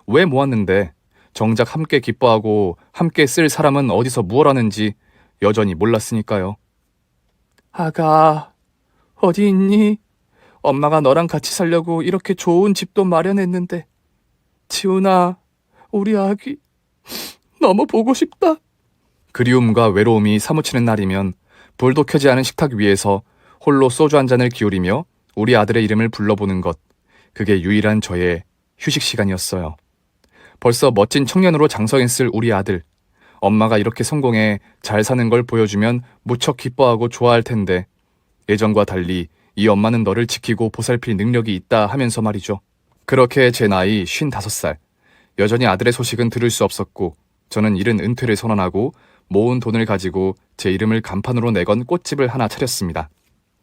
왜 모았는데, 정작 함께 기뻐하고 함께 쓸 사람은 어디서 무엇 하는지 여전히 몰랐으니까요. 아가, 어디 있니? 엄마가 너랑 같이 살려고 이렇게 좋은 집도 마련했는데. 지훈아, 우리 아기 너무 보고 싶다. 그리움과 외로움이 사무치는 날이면 불도 켜지 않은 식탁 위에서 홀로 소주 한 잔을 기울이며 우리 아들의 이름을 불러보는 것, 그게 유일한 저의 휴식 시간이었어요. 벌써 멋진 청년으로 장성했을 우리 아들, 엄마가 이렇게 성공해 잘 사는 걸 보여주면 무척 기뻐하고 좋아할 텐데 예전과 달리 이 엄마는 너를 지키고 보살필 능력이 있다 하면서 말이죠. 그렇게 제 나이 55살, 여전히 아들의 소식은 들을 수 없었고 저는 이른 은퇴를 선언하고 모은 돈을 가지고 제 이름을 간판으로 내건 꽃집을 하나 차렸습니다.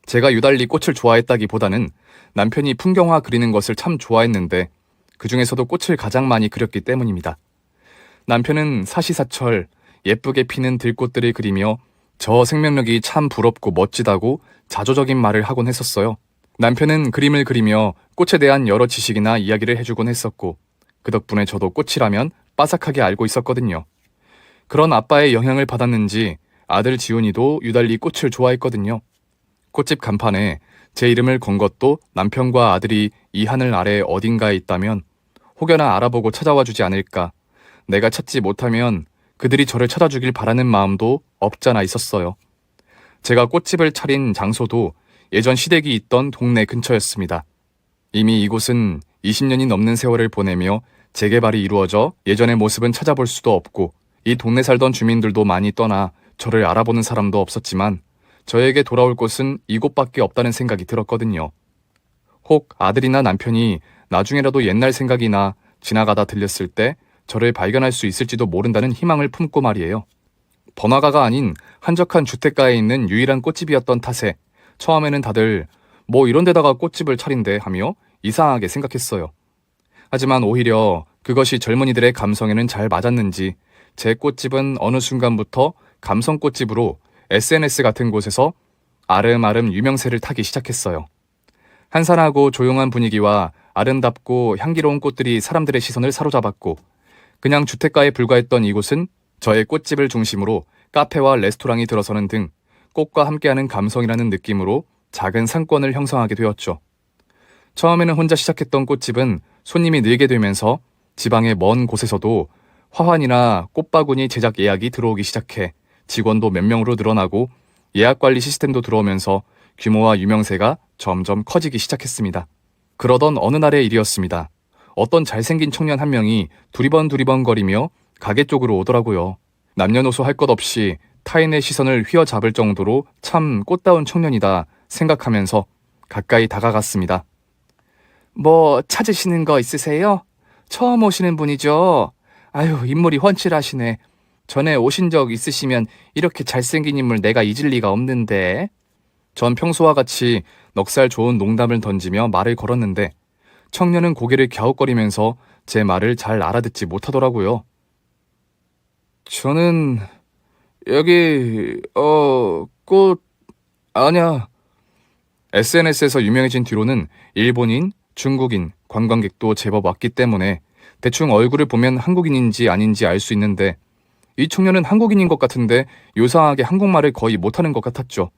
제가 유달리 꽃을 좋아했다기보다는 남편이 풍경화 그리는 것을 참 좋아했는데 그 중에서도 꽃을 가장 많이 그렸기 때문입니다. 남편은 사시사철 예쁘게 피는 들꽃들을 그리며 저 생명력이 참 부럽고 멋지다고 자조적인 말을 하곤 했었어요. 남편은 그림을 그리며 꽃에 대한 여러 지식이나 이야기를 해주곤 했었고 그 덕분에 저도 꽃이라면 빠삭하게 알고 있었거든요. 그런 아빠의 영향을 받았는지 아들 지훈이도 유달리 꽃을 좋아했거든요. 꽃집 간판에 제 이름을 건 것도 남편과 아들이 이 하늘 아래 어딘가에 있다면 혹여나 알아보고 찾아와 주지 않을까, 내가 찾지 못하면 그들이 저를 찾아주길 바라는 마음도 없잖아 있었어요. 제가 꽃집을 차린 장소도 예전 시댁이 있던 동네 근처였습니다. 이미 이곳은 20년이 넘는 세월을 보내며 재개발이 이루어져 예전의 모습은 찾아볼 수도 없고 이 동네 살던 주민들도 많이 떠나 저를 알아보는 사람도 없었지만 저에게 돌아올 곳은 이곳밖에 없다는 생각이 들었거든요. 혹 아들이나 남편이 나중에라도 옛날 생각이나 지나가다 들렸을 때 저를 발견할 수 있을지도 모른다는 희망을 품고 말이에요. 번화가가 아닌 한적한 주택가에 있는 유일한 꽃집이었던 탓에 처음에는 다들 뭐 이런 데다가 꽃집을 차린대 하며 이상하게 생각했어요. 하지만 오히려 그것이 젊은이들의 감성에는 잘 맞았는지 제 꽃집은 어느 순간부터 감성꽃집으로 SNS 같은 곳에서 아름아름 유명세를 타기 시작했어요. 한산하고 조용한 분위기와 아름답고 향기로운 꽃들이 사람들의 시선을 사로잡았고 그냥 주택가에 불과했던 이곳은 저의 꽃집을 중심으로 카페와 레스토랑이 들어서는 등 꽃과 함께하는 감성이라는 느낌으로 작은 상권을 형성하게 되었죠. 처음에는 혼자 시작했던 꽃집은 손님이 늘게 되면서 지방의 먼 곳에서도 화환이나 꽃바구니 제작 예약이 들어오기 시작해 직원도 몇 명으로 늘어나고 예약관리 시스템도 들어오면서 규모와 유명세가 점점 커지기 시작했습니다. 그러던 어느 날의 일이었습니다. 어떤 잘생긴 청년 한 명이 두리번두리번거리며 가게 쪽으로 오더라고요. 남녀노소 할 것 없이 타인의 시선을 휘어잡을 정도로 참 꽃다운 청년이다 생각하면서 가까이 다가갔습니다. 뭐 찾으시는 거 있으세요? 처음 오시는 분이죠? 아유, 인물이 훤칠하시네. 전에 오신 적 있으시면 이렇게 잘생긴 인물 내가 잊을 리가 없는데. 전 평소와 같이 넉살 좋은 농담을 던지며 말을 걸었는데 청년은 고개를 갸웃거리면서 제 말을 잘 알아듣지 못하더라고요. 저는 여기 아냐. SNS에서 유명해진 뒤로는 일본인, 중국인, 관광객도 제법 왔기 때문에 대충 얼굴을 보면 한국인인지 아닌지 알 수 있는데 이 청년은 한국인인 것 같은데 요상하게 한국말을 거의 못하는 것 같았죠.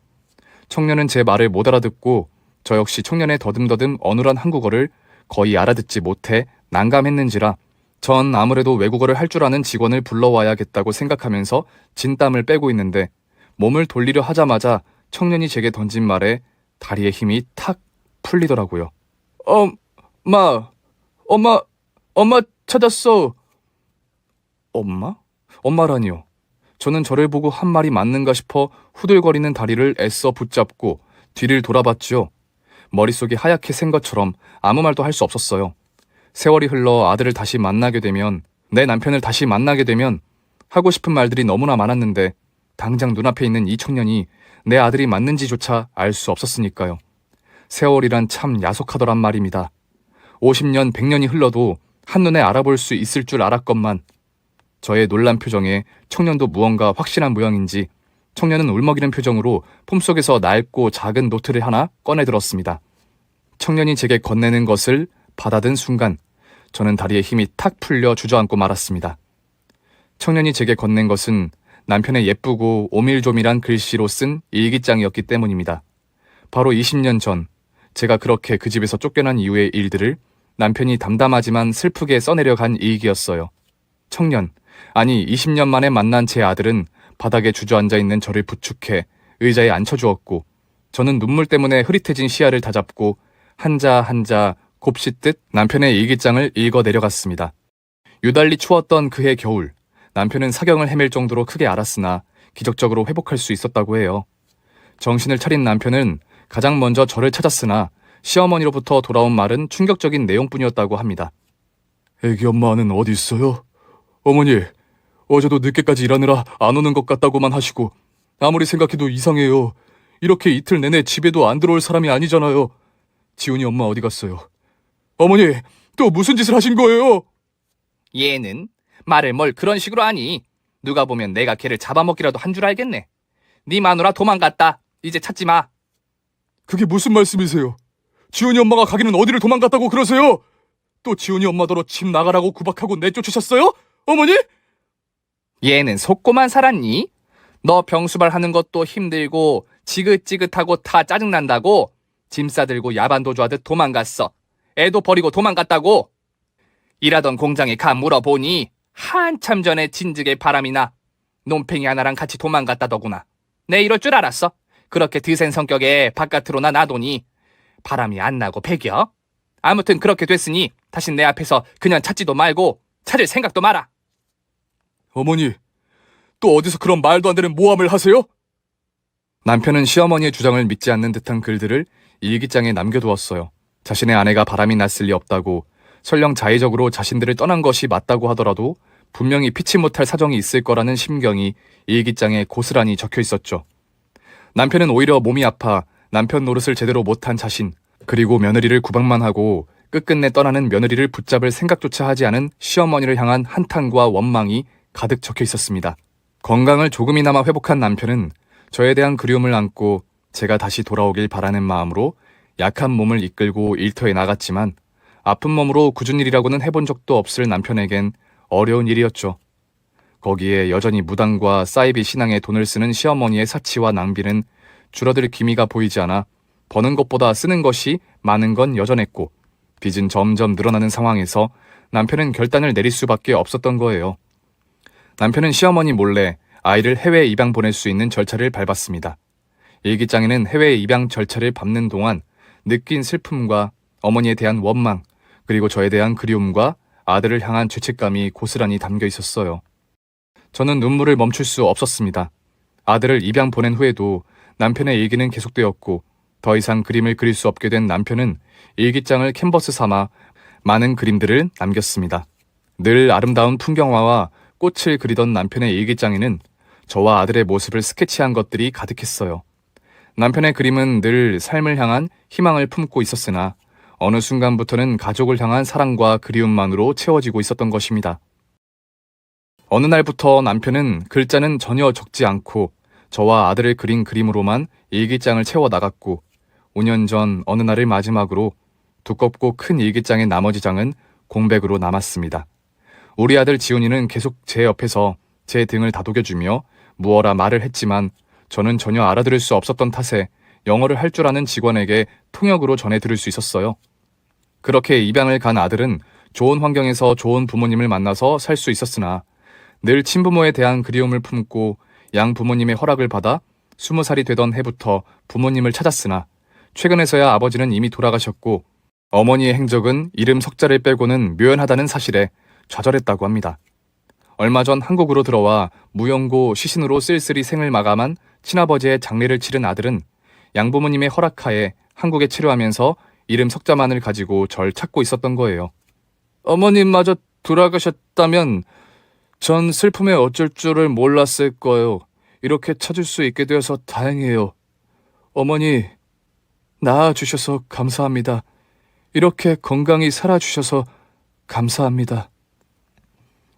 청년은 제 말을 못 알아듣고 저 역시 청년의 더듬더듬 어눌한 한국어를 거의 알아듣지 못해 난감했는지라 전 아무래도 외국어를 할 줄 아는 직원을 불러와야겠다고 생각하면서 진땀을 빼고 있는데 몸을 돌리려 하자마자 청년이 제게 던진 말에 다리에 힘이 탁 풀리더라고요. 엄마 찾았어. 엄마? 엄마라니요. 저는 저를 보고 한 말이 맞는가 싶어 후들거리는 다리를 애써 붙잡고 뒤를 돌아봤죠. 머릿속이 하얗게 샌 것처럼 아무 말도 할 수 없었어요. 세월이 흘러 아들을 다시 만나게 되면, 내 남편을 다시 만나게 되면 하고 싶은 말들이 너무나 많았는데 당장 눈앞에 있는 이 청년이 내 아들이 맞는지조차 알 수 없었으니까요. 세월이란 참 야속하더란 말입니다. 50년, 100년이 흘러도 한눈에 알아볼 수 있을 줄 알았건만 저의 놀란 표정에 청년도 무언가 확신한 모양인지 청년은 울먹이는 표정으로 품속에서 낡고 작은 노트를 하나 꺼내 들었습니다. 청년이 제게 건네는 것을 받아든 순간 저는 다리에 힘이 탁 풀려 주저앉고 말았습니다. 청년이 제게 건넨 것은 남편의 예쁘고 오밀조밀한 글씨로 쓴 일기장이었기 때문입니다. 바로 20년 전 제가 그렇게 그 집에서 쫓겨난 이후의 일들을 남편이 담담하지만 슬프게 써내려간 일기였어요. 청년, 아니 20년 만에 만난 제 아들은 바닥에 주저앉아 있는 저를 부축해 의자에 앉혀주었고 저는 눈물 때문에 흐릿해진 시야를 다잡고 한자 한자 곱씹듯 남편의 일기장을 읽어 내려갔습니다. 유달리 추웠던 그해 겨울, 남편은 사경을 헤맬 정도로 크게 앓았으나 기적적으로 회복할 수 있었다고 해요. 정신을 차린 남편은 가장 먼저 저를 찾았으나 시어머니로부터 돌아온 말은 충격적인 내용뿐이었다고 합니다. 애기 엄마는 어디 있어요? 어머니, 어제도 늦게까지 일하느라 안 오는 것 같다고만 하시고 아무리 생각해도 이상해요. 이렇게 이틀 내내 집에도 안 들어올 사람이 아니잖아요. 지훈이 엄마 어디 갔어요? 어머니, 또 무슨 짓을 하신 거예요? 얘는 말을 뭘 그런 식으로 하니? 누가 보면 내가 걔를 잡아먹기라도 한 줄 알겠네. 네 마누라 도망갔다. 이제 찾지 마. 그게 무슨 말씀이세요? 지훈이 엄마가 가기는 어디를 도망갔다고 그러세요? 또 지훈이 엄마더러 집 나가라고 구박하고 내쫓으셨어요? 어머니? 얘는 속고만 살았니? 너 병수발 하는 것도 힘들고 지긋지긋하고 다 짜증난다고 짐 싸들고 야반도주하듯 도망갔어. 애도 버리고 도망갔다고. 일하던 공장에 가 물어보니 한참 전에 진즉에 바람이 나 논팽이 하나랑 같이 도망갔다더구나. 내 이럴 줄 알았어. 그렇게 드센 성격에 바깥으로나 나더니 바람이 안 나고 배겨. 아무튼 그렇게 됐으니 다신 내 앞에서 그냥 찾지도 말고 찾을 생각도 마라. 어머니, 또 어디서 그런 말도 안 되는 모함을 하세요? 남편은 시어머니의 주장을 믿지 않는 듯한 글들을 일기장에 남겨두었어요. 자신의 아내가 바람이 났을 리 없다고, 설령 자의적으로 자신들을 떠난 것이 맞다고 하더라도 분명히 피치 못할 사정이 있을 거라는 심경이 일기장에 고스란히 적혀 있었죠. 남편은 오히려 몸이 아파 남편 노릇을 제대로 못한 자신, 그리고 며느리를 구박만 하고 끝끝내 떠나는 며느리를 붙잡을 생각조차 하지 않은 시어머니를 향한 한탄과 원망이 가득 적혀 있었습니다. 건강을 조금이나마 회복한 남편은 저에 대한 그리움을 안고 제가 다시 돌아오길 바라는 마음으로 약한 몸을 이끌고 일터에 나갔지만 아픈 몸으로 굳은 일이라고는 해본 적도 없을 남편에겐 어려운 일이었죠. 거기에 여전히 무당과 사이비 신앙에 돈을 쓰는 시어머니의 사치와 낭비는 줄어들 기미가 보이지 않아 버는 것보다 쓰는 것이 많은 건 여전했고 빚은 점점 늘어나는 상황에서 남편은 결단을 내릴 수밖에 없었던 거예요. 남편은 시어머니 몰래 아이를 해외 입양 보낼 수 있는 절차를 밟았습니다. 일기장에는 해외 입양 절차를 밟는 동안 느낀 슬픔과 어머니에 대한 원망, 그리고 저에 대한 그리움과 아들을 향한 죄책감이 고스란히 담겨 있었어요. 저는 눈물을 멈출 수 없었습니다. 아들을 입양 보낸 후에도 남편의 일기는 계속되었고 더 이상 그림을 그릴 수 없게 된 남편은 일기장을 캔버스 삼아 많은 그림들을 남겼습니다. 늘 아름다운 풍경화와 꽃을 그리던 남편의 일기장에는 저와 아들의 모습을 스케치한 것들이 가득했어요. 남편의 그림은 늘 삶을 향한 희망을 품고 있었으나 어느 순간부터는 가족을 향한 사랑과 그리움만으로 채워지고 있었던 것입니다. 어느 날부터 남편은 글자는 전혀 적지 않고 저와 아들을 그린 그림으로만 일기장을 채워 나갔고 5년 전 어느 날을 마지막으로 두껍고 큰 일기장의 나머지 장은 공백으로 남았습니다. 우리 아들 지훈이는 계속 제 옆에서 제 등을 다독여주며 무어라 말을 했지만 저는 전혀 알아들을 수 없었던 탓에 영어를 할 줄 아는 직원에게 통역으로 전해 들을 수 있었어요. 그렇게 입양을 간 아들은 좋은 환경에서 좋은 부모님을 만나서 살 수 있었으나 늘 친부모에 대한 그리움을 품고 양 부모님의 허락을 받아 20살이 되던 해부터 부모님을 찾았으나 최근에서야 아버지는 이미 돌아가셨고 어머니의 행적은 이름 석자를 빼고는 묘연하다는 사실에 좌절했다고 합니다. 얼마 전 한국으로 들어와 무용고 시신으로 쓸쓸히 생을 마감한 친아버지의 장례를 치른 아들은 양부모님의 허락하에 한국에 체류하면서 이름 석자만을 가지고 절 찾고 있었던 거예요. 어머님마저 돌아가셨다면 전 슬픔에 어쩔 줄을 몰랐을 거예요. 이렇게 찾을 수 있게 되어서 다행이에요. 어머니, 낳아주셔서 감사합니다. 이렇게 건강히 살아주셔서 감사합니다.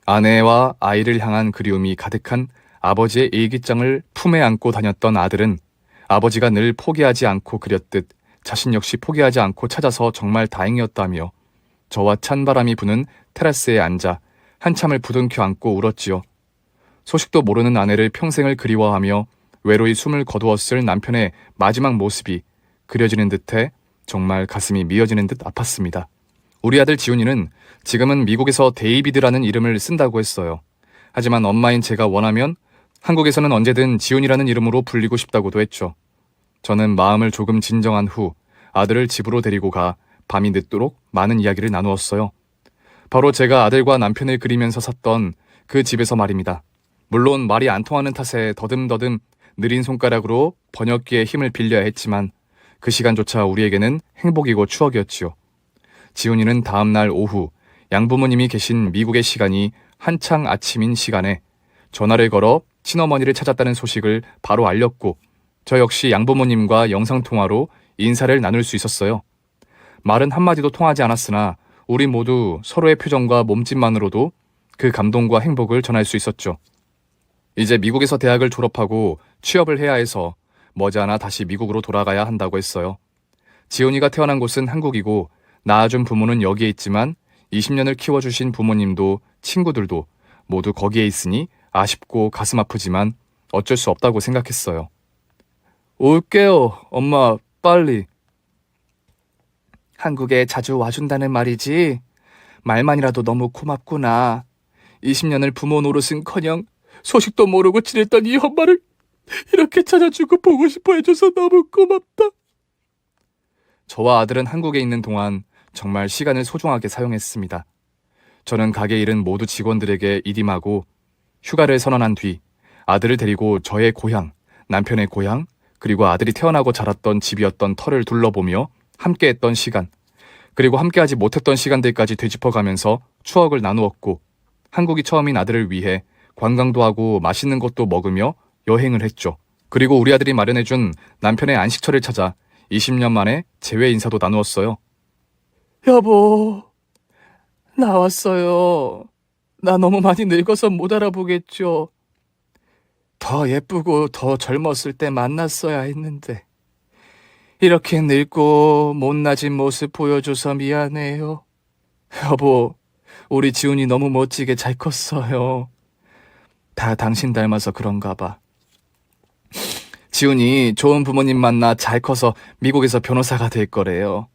아내와 아이를 향한 그리움이 가득한 아버지의 일기장을 품에 안고 다녔던 아들은 아버지가 늘 포기하지 않고 그렸듯 자신 역시 포기하지 않고 찾아서 정말 다행이었다며 저와 찬바람이 부는 테라스에 앉아 한참을 부둥켜 안고 울었지요. 소식도 모르는 아내를 평생을 그리워하며 외로이 숨을 거두었을 남편의 마지막 모습이 그려지는 듯해 정말 가슴이 미어지는 듯 아팠습니다. 우리 아들 지훈이는 지금은 미국에서 데이비드라는 이름을 쓴다고 했어요. 하지만 엄마인 제가 원하면 한국에서는 언제든 지훈이라는 이름으로 불리고 싶다고도 했죠. 저는 마음을 조금 진정한 후 아들을 집으로 데리고 가 밤이 늦도록 많은 이야기를 나누었어요. 바로 제가 아들과 남편을 그리면서 샀던 그 집에서 말입니다. 물론 말이 안 통하는 탓에 더듬더듬 느린 손가락으로 번역기의 힘을 빌려야 했지만 그 시간조차 우리에게는 행복이고 추억이었지요. 지훈이는 다음 날 오후 양부모님이 계신 미국의 시간이 한창 아침인 시간에 전화를 걸어 친어머니를 찾았다는 소식을 바로 알렸고 저 역시 양부모님과 영상통화로 인사를 나눌 수 있었어요. 말은 한마디도 통하지 않았으나 우리 모두 서로의 표정과 몸짓만으로도 그 감동과 행복을 전할 수 있었죠. 이제 미국에서 대학을 졸업하고 취업을 해야 해서 머지않아 다시 미국으로 돌아가야 한다고 했어요. 지훈이가 태어난 곳은 한국이고 낳아준 부모는 여기에 있지만 20년을 키워주신 부모님도 친구들도 모두 거기에 있으니 아쉽고 가슴 아프지만 어쩔 수 없다고 생각했어요. 올게요, 엄마, 빨리. 한국에 자주 와준다는 말이지. 말만이라도 너무 고맙구나. 20년을 부모 노릇은커녕 소식도 모르고 지냈던 이 엄마를 이렇게 찾아주고 보고 싶어 해줘서 너무 고맙다. 저와 아들은 한국에 있는 동안 정말 시간을 소중하게 사용했습니다. 저는 가게 일은 모두 직원들에게 일임하고 휴가를 선언한 뒤 아들을 데리고 저의 고향, 남편의 고향, 그리고 아들이 태어나고 자랐던 집이었던 터를 둘러보며 함께했던 시간, 그리고 함께하지 못했던 시간들까지 되짚어가면서 추억을 나누었고 한국이 처음인 아들을 위해 관광도 하고 맛있는 것도 먹으며 여행을 했죠. 그리고 우리 아들이 마련해준 남편의 안식처를 찾아 20년 만에 재회 인사도 나누었어요. 여보, 나왔어요. 나 너무 많이 늙어서 못 알아보겠죠. 더 예쁘고 더 젊었을 때 만났어야 했는데 이렇게 늙고 못나진 모습 보여줘서 미안해요. 여보, 우리 지훈이 너무 멋지게 잘 컸어요. 다 당신 닮아서 그런가 봐. 지훈이 좋은 부모님 만나 잘 커서 미국에서 변호사가 될 거래요.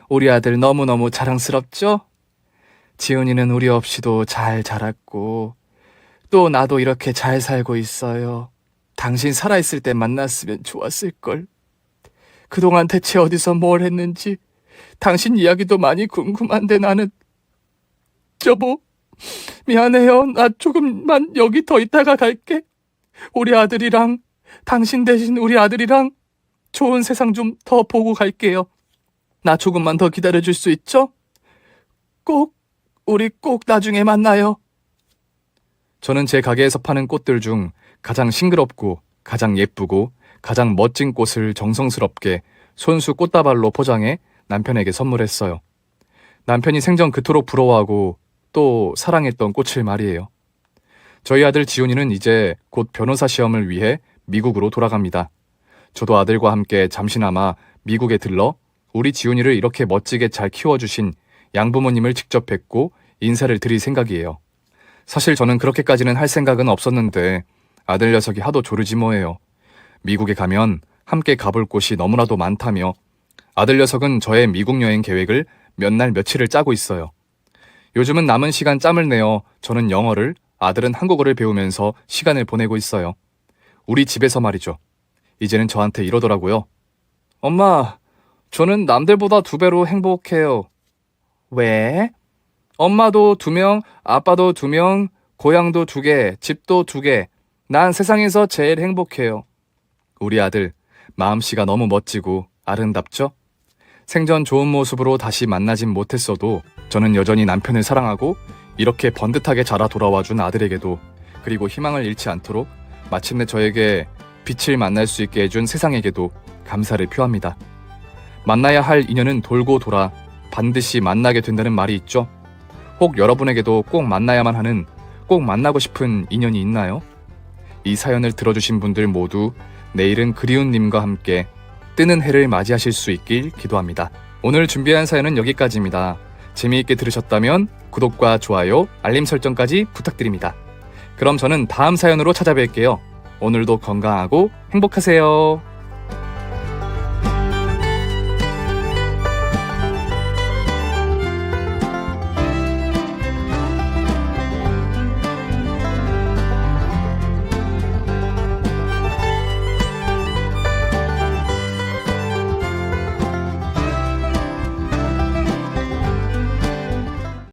우리 아들 너무너무 자랑스럽죠? 지훈이는 우리 없이도 잘 자랐고 또 나도 이렇게 잘 살고 있어요. 당신 살아있을 때 만났으면 좋았을걸. 그동안 대체 어디서 뭘 했는지 당신 이야기도 많이 궁금한데 나는. 여보, 미안해요. 나 조금만 여기 더 있다가 갈게. 우리 아들이랑, 당신 대신 우리 아들이랑 좋은 세상 좀 더 보고 갈게요. 나 조금만 더 기다려줄 수 있죠? 우리 꼭 나중에 만나요. 저는 제 가게에서 파는 꽃들 중 가장 싱그럽고 가장 예쁘고 가장 멋진 꽃을 정성스럽게 손수 꽃다발로 포장해 남편에게 선물했어요. 남편이 생전 그토록 부러워하고 또 사랑했던 꽃을 말이에요. 저희 아들 지훈이는 이제 곧 변호사 시험을 위해 미국으로 돌아갑니다. 저도 아들과 함께 잠시나마 미국에 들러 우리 지훈이를 이렇게 멋지게 잘 키워주신 양부모님을 직접 뵙고 인사를 드릴 생각이에요. 사실 저는 그렇게까지는 할 생각은 없었는데 아들 녀석이 하도 조르지 뭐예요. 미국에 가면 함께 가볼 곳이 너무나도 많다며 아들 녀석은 저의 미국 여행 계획을 몇 날 며칠을 짜고 있어요. 요즘은 남은 시간 짬을 내어 저는 영어를, 아들은 한국어를 배우면서 시간을 보내고 있어요. 우리 집에서 말이죠. 이제는 저한테 이러더라고요. 엄마, 저는 남들보다 2배로 행복해요. 왜? 엄마도 2명, 아빠도 2명, 고향도 2개, 집도 2개. 난 세상에서 제일 행복해요. 우리 아들, 마음씨가 너무 멋지고 아름답죠? 생전 좋은 모습으로 다시 만나진 못했어도 저는 여전히 남편을 사랑하고 이렇게 번듯하게 자라 돌아와 준 아들에게도 그리고 희망을 잃지 않도록 마침내 저에게 빛을 만날 수 있게 해준 세상에게도 감사를 표합니다. 만나야 할 인연은 돌고 돌아 반드시 만나게 된다는 말이 있죠. 혹 여러분에게도 꼭 만나야만 하는, 꼭 만나고 싶은 인연이 있나요? 이 사연을 들어주신 분들 모두 내일은 그리운 님과 함께 뜨는 해를 맞이하실 수 있길 기도합니다. 오늘 준비한 사연은 여기까지입니다. 재미있게 들으셨다면 구독과 좋아요, 알림 설정까지 부탁드립니다. 그럼 저는 다음 사연으로 찾아뵐게요. 오늘도 건강하고 행복하세요.